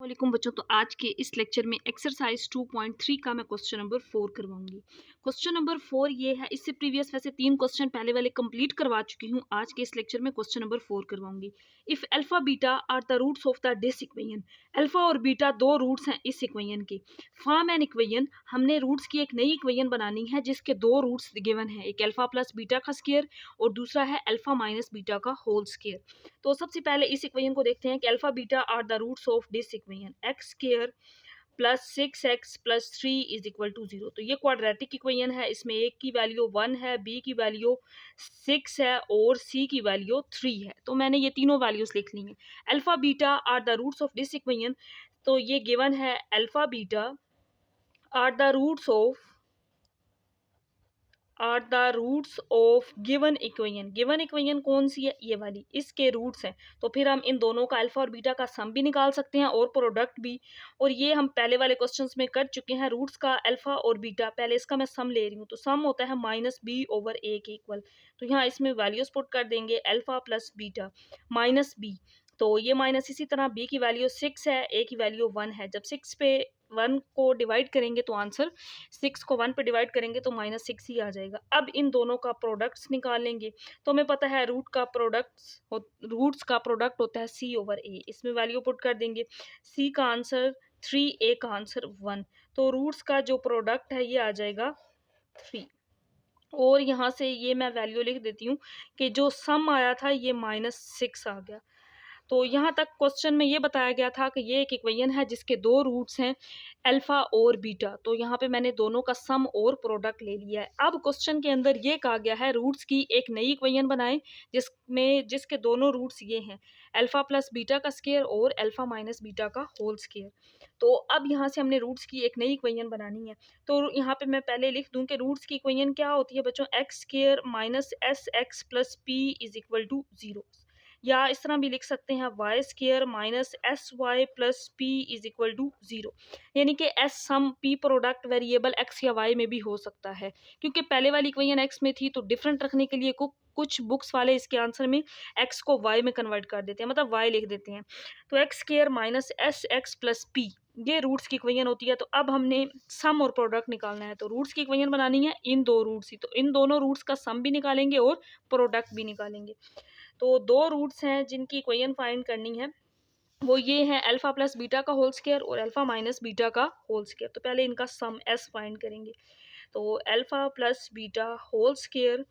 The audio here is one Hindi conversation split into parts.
वालेकुम बच्चों। तो आज के इस लेक्चर में एक्सरसाइज 2.3 का मैं क्वेश्चन नंबर 4 करवाऊंगी। क्वेश्चन नंबर 4 ये है, इससे प्रीवियस वैसे 3 क्वेश्चन पहले वाले कंप्लीट करवा चुकी हूँ। आज के इस लेक्चर में क्वेश्चन नंबर 4 करवाऊंगी। If alpha beta are the roots of the this equation, alpha और बीटा दो रूट्स हैं इस इक्वेशन के, फॉर्म एन इक्वेशन, हमने रूट्स की एक नई इक्वेशन बनानी है जिसके दो रूट्स गिवन है, एक अल्फा प्लस बीटा का स्क्वायर और दूसरा है अल्फा माइनस बीटा का होल स्क्वायर। तो सबसे पहले इस इक्वेशन को देखते हैं कि alpha beta are the roots of this equation, x square plus 6x plus 3 is equal to 0। तो ये क्वाड्रेटिक इक्वेशन है, इसमें एक की वैल्यू 1 है, बी की वैल्यू 6 है और सी की वैल्यू 3 है। तो मैंने ये तीनों वैल्यूज लिख ली हैं। Alpha beta are the roots of this equation, तो ये गिवन है alpha beta are the roots of given equation. Given equation कौन सी है? ये वाली, इसके रूट्स हैं। तो फिर हम इन दोनों का अल्फा और बीटा का सम भी निकाल सकते हैं और प्रोडक्ट भी, और ये हम पहले वाले क्वेश्चंस में कर चुके हैं। रूट्स का अल्फा और बीटा, पहले इसका मैं सम ले रही हूँ, तो सम होता है माइनस बी ओवर ए के इक्वल। तो यहाँ इसमें वैल्यूज पुट कर देंगे, alpha plus beta minus b. तो ये माइनस, इसी तरह बी की वैल्यू 6 है, ए की वैल्यू 1 है। जब 6 पे 1 को डिवाइड करेंगे तो आंसर, 6 को 1 पे डिवाइड करेंगे तो -6 ही आ जाएगा। अब इन दोनों का प्रोडक्ट्स निकालेंगे। तो हमें पता है रूट्स का प्रोडक्ट होता है सी ओवर ए। इसमें वैल्यू पुट कर देंगे, सी का आंसर 3, ए का आंसर 1। तो रूट्स का जो प्रोडक्ट है ये आ जाएगा 3। और यहाँ से ये मैं वैल्यू लिख देती हूँ कि जो सम आया था ये -6 आ गया। तो यहाँ तक क्वेश्चन में ये बताया गया था कि ये एक इक्वेशन है जिसके दो रूट्स हैं, अल्फा और बीटा। तो यहाँ पे मैंने दोनों का सम और प्रोडक्ट ले लिया है। अब क्वेश्चन के अंदर ये कहा गया है रूट्स की एक नई इक्वेशन बनाएं जिसके दोनों रूट्स ये हैं, अल्फा प्लस बीटा का स्क्वायर और अल्फा माइनस बीटा का होल स्क्वायर। तो अब यहाँ से हमने रूट्स की एक नई इक्वेशन बनानी है। तो यहाँ पे मैं पहले लिख दूं कि रूट्स की इक्वेशन क्या होती है बच्चों, x square minus S x plus P is equal to 0। या इस तरह भी लिख सकते हैं, y square minus S y plus P is equal to 0। यानी कि S sum P product variable x या वाई में भी हो सकता है, क्योंकि पहले वाली इक्वेशन एक्स में थी तो डिफरेंट रखने के लिए कुछ बुक्स वाले इसके आंसर में एक्स को वाई में कन्वर्ट कर देते हैं, मतलब वाई लिख देते हैं। तो x square minus S x plus P, ये रूट्स की इक्वेशन होती है। तो अब हमने सम और प्रोडक्ट निकालना है, तो रूट्स की इक्वेशन बनानी है इन दो रूट्स ही, तो इन दोनों रूट्स का सम भी निकालेंगे और प्रोडक्ट भी निकालेंगे। तो दो रूट्स हैं जिनकी इक्वेशन फाइंड करनी है, वो ये है अल्फा प्लस बीटा का होल स्क्वायर और अल्फा माइनस बीटा का होल स्क्वायर। तो पहले इनका सम एस फाइंड करेंगे। तो alpha plus beta whole square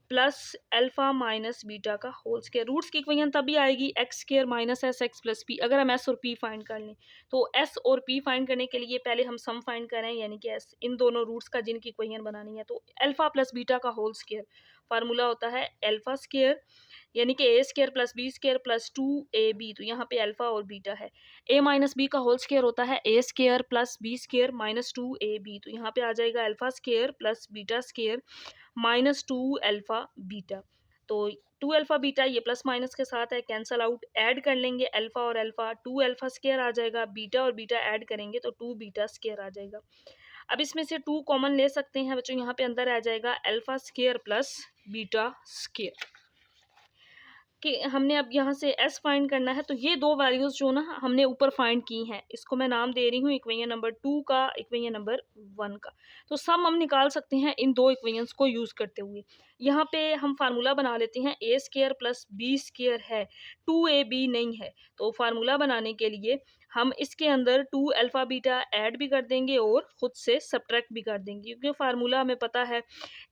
plus alpha minus beta का होल स्क्वायर। रूट्स की इक्वेशन तभी आएगी x square minus S x plus P, अगर हम एस और पी फाइंड कर लें। तो एस और पी फाइंड करने के लिए पहले हम सम फाइंड करें, यानी कि एस, इन दोनों रूट्स का जिनकी इक्वेशन बनानी है। तो अल्फा प्लस बीटा का होल स्क्वायर फार्मूला होता है अल्फा स्क्वायर, यानी कि A square plus B square plus 2ab। तो यहाँ पे अल्फा और बीटा है। ए माइनस बी का होल स्क्वायर होता है A square plus B square minus 2ab। तो यहाँ पे आ जाएगा alpha square plus beta square minus 2 alpha beta. तो 2 अल्फा बीटा ये प्लस माइनस के साथ है, कैंसल आउट, ऐड कर लेंगे अल्फा और अल्फा, 2 अल्फा स्क्वायर आ जाएगा, बीटा और बीटा ऐड करेंगे तो 2 बीटा स्क्वायर आ जाएगा। अब इसमें से 2 कॉमन ले सकते हैं बच्चों, यहाँ पे अंदर आ जाएगा alpha square plus beta square. कि हमने अब यहाँ से एस फाइंड करना है। तो ये दो वैल्यूज जो ना हमने ऊपर फाइंड की हैं, इसको मैं नाम दे रही हूँ इक्वेशन नंबर 2 का, इक्वेशन नंबर 1 का। तो सम हम निकाल सकते हैं इन दो इक्वेशंस को यूज करते हुए। यहाँ पे हम फार्मूला बना लेते हैं, ए स्क्वायर प्लस बी स्क्वायर है, 2ab नहीं है। तो फार्मूला बनाने के लिए हम इसके अंदर 2 अल्फा बीटा ऐड भी कर देंगे और खुद से सब्ट्रैक्ट भी कर देंगे, क्योंकि फार्मूला हमें पता है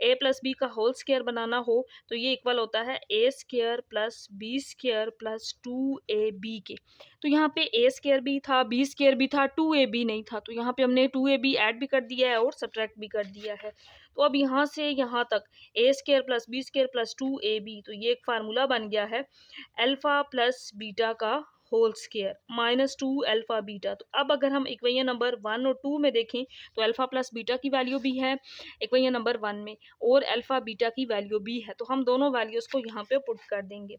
a प्लस बी का होल स्क्वायर बनाना हो तो ये इक्वल होता है A square plus B square plus 2ab के। तो यहाँ पे ए स्क्वायर भी था, बी स्क्वायर भी था, 2ab नहीं था। तो यहाँ पे हमने 2ab ऐड भी कर दिया है और सब्ट्रैक्ट भी कर दिया है। तो अब यहाँ से यहाँ तक A square plus B square plus 2ab, तो ये एक फार्मूला बन गया है अल्फा प्लस बीटा का whole square minus 2 alpha beta. तो अब अगर हम इक्वेशन नंबर 1 और 2 में देखें तो अल्फा प्लस बीटा की वैल्यू भी है इक्वेशन नंबर 1 में और अल्फा बीटा की वैल्यू भी है। तो हम दोनों वैल्यूज को यहाँ पे पुट कर देंगे।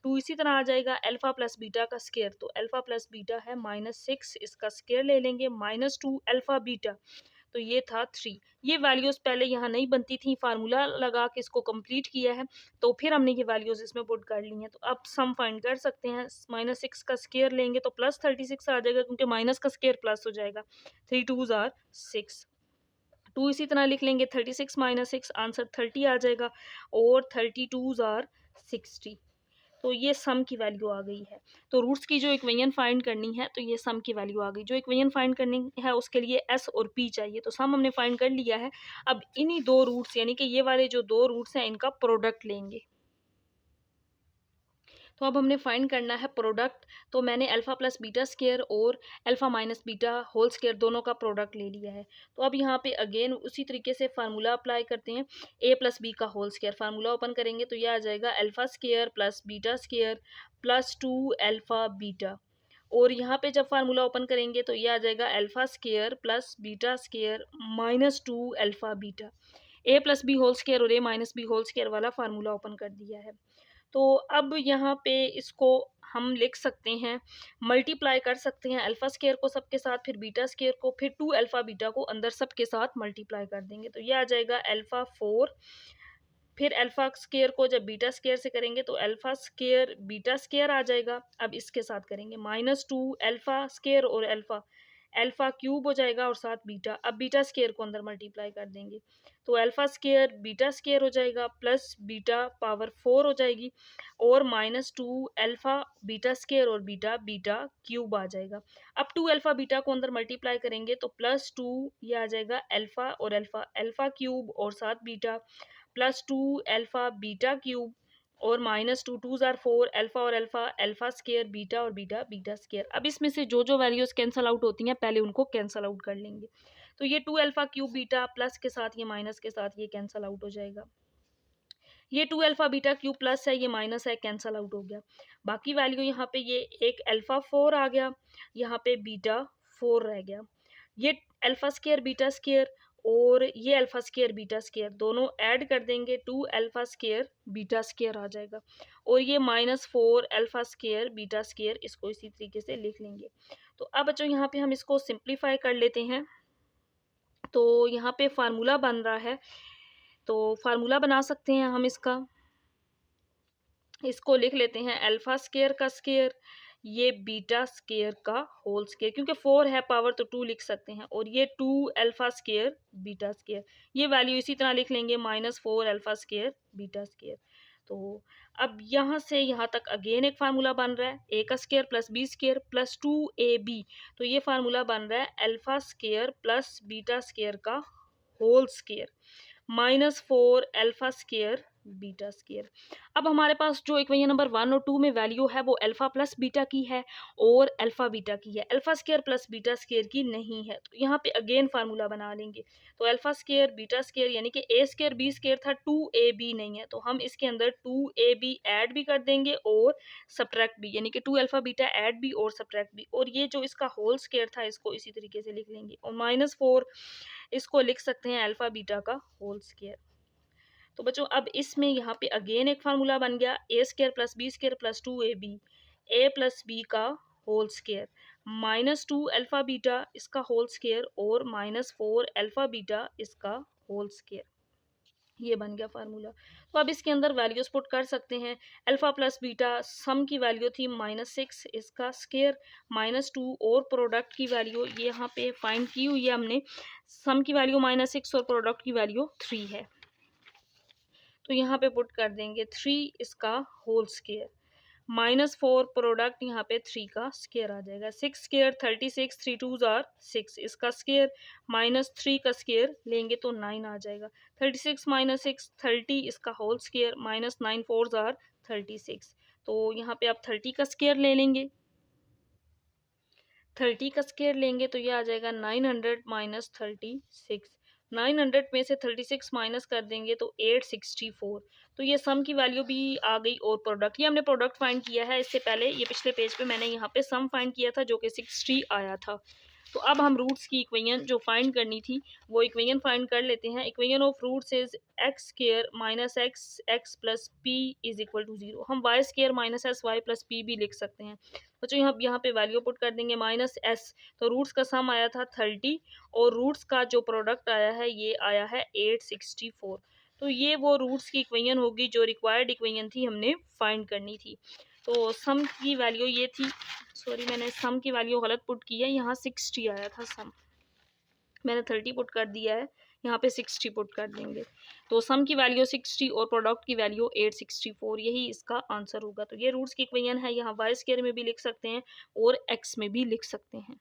2 इसी तरह आ जाएगा अल्फा प्लस बीटा का स्क्वायर, तो अल्फा प्लस बीटा है -6, इसका स्क्वायर ले लेंगे माइनस 2 अल्फा बीटा। तो ये था 3। ये वैल्यूज़ पहले यहाँ नहीं बनती थी, फार्मूला लगा के इसको कंप्लीट किया है, तो फिर हमने ये वैल्यूज़ इसमें पुट कर ली हैं। तो अब सम फाइंड कर सकते हैं, -6 का स्क्वायर लेंगे तो +36 आ जाएगा, क्योंकि माइनस का स्क्वायर प्लस हो जाएगा। 3 2s आर 6। 2 इसी तरह लिख लेंगे, 36 - 6 आंसर 30 आ जाएगा, और 32s आर 60। तो ये सम की वैल्यू आ गई है। तो रूट्स की जो इक्वेशन फाइंड करनी है, तो ये सम की वैल्यू आ गई। जो इक्वेशन फाइंड करनी है उसके लिए एस और पी चाहिए, तो सम हमने फाइंड कर लिया है। अब इन्हीं दो रूट्स, यानी कि ये वाले जो दो रूट्स हैं, इनका प्रोडक्ट लेंगे। तो अब हमने फाइंड करना है प्रोडक्ट। तो मैंने अल्फ़ा प्लस बीटा स्क्वायर और alpha minus beta whole square दोनों का प्रोडक्ट ले लिया है। तो अब यहाँ पे अगेन उसी तरीके से फार्मूला अप्लाई करते हैं, ए प्लस बी का होल स्क्वायर। फार्मूला ओपन करेंगे तो यह आ जाएगा alpha square plus beta square plus 2 alpha beta. और यहाँ पे जब फार्मूला ओपन करेंगे तो ये आ जाएगा alpha square plus beta square minus 2 alpha beta. A plus B whole square और A minus B whole square वाला फार्मूला ओपन कर दिया है। तो अब यहाँ पे इसको हम लिख सकते हैं, मल्टीप्लाई कर सकते हैं अल्फ़ा स्क्वायर को सबके साथ, फिर बीटा स्क्वायर को, फिर 2 अल्फ़ा बीटा को अंदर सबके साथ मल्टीप्लाई कर देंगे। तो ये आ जाएगा अल्फ़ा 4, फिर अल्फ़ा स्क्वायर को जब बीटा स्क्वायर से करेंगे तो अल्फ़ा स्क्वायर बीटा स्क्वायर आ जाएगा। अब इसके साथ करेंगे -2 अल्फ़ा स्क्वायर और अल्फ़ा, अल्फ़ा क्यूब हो जाएगा और साथ बीटा। अब बीटा स्क्वायर को अंदर मल्टीप्लाई कर देंगे तो अल्फ़ा स्क्वायर बीटा स्क्वायर हो जाएगा प्लस बीटा पावर 4 हो जाएगी, और -2 अल्फ़ा बीटा स्क्वायर और बीटा बीटा क्यूब आ जाएगा। अब 2 अल्फ़ा बीटा को अंदर मल्टीप्लाई करेंगे तो +2 ये आ जाएगा अल्फ़ा और अल्फ़ा, अल्फ़ा क्यूब और साथ बीटा +2 अल्फ़ा बीटा क्यूब, और -2 2s आर 4 अल्फ़ा और अल्फ़ा, अल्फ़ा स्क्वायर बीटा और बीटा बीटा स्क्वायर। अब इसमें से जो जो वैल्यूज़ कैंसल आउट होती हैं पहले उनको कैंसल आउट कर लेंगे। तो ये 2 अल्फ़ा क्यूब बीटा प्लस के साथ ये माइनस के साथ ये कैंसल आउट हो जाएगा। ये 2 अल्फ़ा बीटा क्यूब प्लस है, ये माइनस है, कैंसल आउट हो गया। बाकी वैल्यू यहाँ पे ये एक अल्फ़ा 4 आ गया, यहाँ पे बीटा 4 रह गया। ये अल्फ़ा स्क्वायर बीटा स्क्वायर और ये अल्फ़ा स्क्वायर बीटा स्क्वायर दोनों ऐड कर देंगे, 2 अल्फ़ा स्क्वायर बीटा स्क्वायर आ जाएगा, और ये -4 अल्फ़ा स्क्वायर बीटा स्क्वायर, इसको इसी तरीके से लिख लेंगे। तो अब बच्चों यहाँ पे हम इसको सिंप्लीफाई कर लेते हैं। तो यहाँ पे फार्मूला बन रहा है, तो फार्मूला बना सकते हैं हम इसका। इसको लिख लेते हैं अल्फा स्केयर का स्केयर, ये बीटा स्केयर का होल स्केयर, क्योंकि 4 है पावर तो 2 लिख सकते हैं, और ये 2 अल्फा स्केयर बीटा स्केयर, ये वैल्यू इसी तरह लिख लेंगे -4 अल्फा स्केयर बीटा स्केयर। तो अब यहाँ से यहाँ तक अगेन एक फार्मूला बन रहा है, ए का square plus B square plus 2ab। तो ये फार्मूला बन रहा है alpha square plus beta square का whole square -4 alpha square beta square. अब हमारे पास जो इक्वेशन नंबर 1 और 2 में वैल्यू है वो अल्फा प्लस बीटा की है और अल्फा बीटा की है, alpha square plus beta square की नहीं है। तो यहाँ पे अगेन फार्मूला बना लेंगे। तो अल्फा स्केयर बीटा स्केयर यानी कि ए स्केयर बी स्केयर था, 2ab नहीं है, तो हम इसके अंदर 2ab ऐड भी कर देंगे और सब्ट्रैक्ट भी, यानी कि 2 अल्फा बीटा ऐड भी और सब्ट्रैक्ट भी, और ये जो इसका होल स्केयर था इसको इसी तरीके से लिख लेंगे, और -4 इसको लिख सकते हैं अल्फा बीटा का होल स्केयर। तो बच्चों अब इसमें यहाँ पे अगेन एक फार्मूला बन गया, A square plus B square plus 2ab, A plus B का होल स्केयर -2 अल्फा बीटा इसका होल स्केयर और -4 अल्फा बीटा इसका होल स्केयर, ये बन गया फार्मूला। तो अब इसके अंदर वैल्यूज पुट कर सकते हैं। अल्फा प्लस बीटा सम की वैल्यू थी -6, इसका स्केयर -2, और प्रोडक्ट की वैल्यू ये यहाँ पे फाइंड की हुई है हमने, सम की वैल्यू -6 और प्रोडक्ट की वैल्यू 3 है। तो यहाँ पे पुट कर देंगे 3 इसका होल स्केयर, -4 प्रोडक्ट, यहाँ पे 3 का स्केयर आ जाएगा, 6 स्केयर 36, 3 2s आर 6 इसका स्केयर, -3 का स्केयर लेंगे तो 9 आ जाएगा, 36 - 6 30 इसका होल स्केयर, -9 4s आर 36। तो यहाँ पे आप 30 का स्केयर ले लेंगे, 30 का स्केयर लेंगे तो ये आ जाएगा 900 - 36, 900 में से 36 माइनस कर देंगे तो 864। तो ये सम की वैल्यू भी आ गई, और प्रोडक्ट, ये हमने प्रोडक्ट फाइंड किया है। इससे पहले ये पिछले पेज पे मैंने यहाँ पे सम फाइंड किया था जो कि 60 आया था। तो अब हम रूट्स की इक्वेशन जो फाइंड करनी थी वो इक्वेशन फाइंड कर लेते हैं। Equation of roots is x square minus x x plus P is equal to 0। हम y square minus S y plus P भी लिख सकते हैं। तो जो यहाँ पे वैल्यू पुट कर देंगे माइनस एस, तो रूट्स का सम आया था 30 और रूट्स का जो प्रोडक्ट आया है ये आया है 864। तो ये वो रूट्स की इक्वेशन होगी जो रिक्वायर्ड इक्वेशन थी, हमने फाइंड करनी थी। तो सम की वैल्यू ये थी, सॉरी मैंने सम की वैल्यू गलत पुट की है, यहाँ 60 आया था सम, मैंने 30 पुट कर दिया है, यहाँ पे 60 पुट कर देंगे। तो सम की वैल्यू 60 और प्रोडक्ट की वैल्यू 864, यही इसका आंसर होगा। तो ये रूट्स की इक्वेशन है, यहाँ वाई स्क्वायर में भी लिख सकते हैं और एक्स में भी लिख सकते हैं।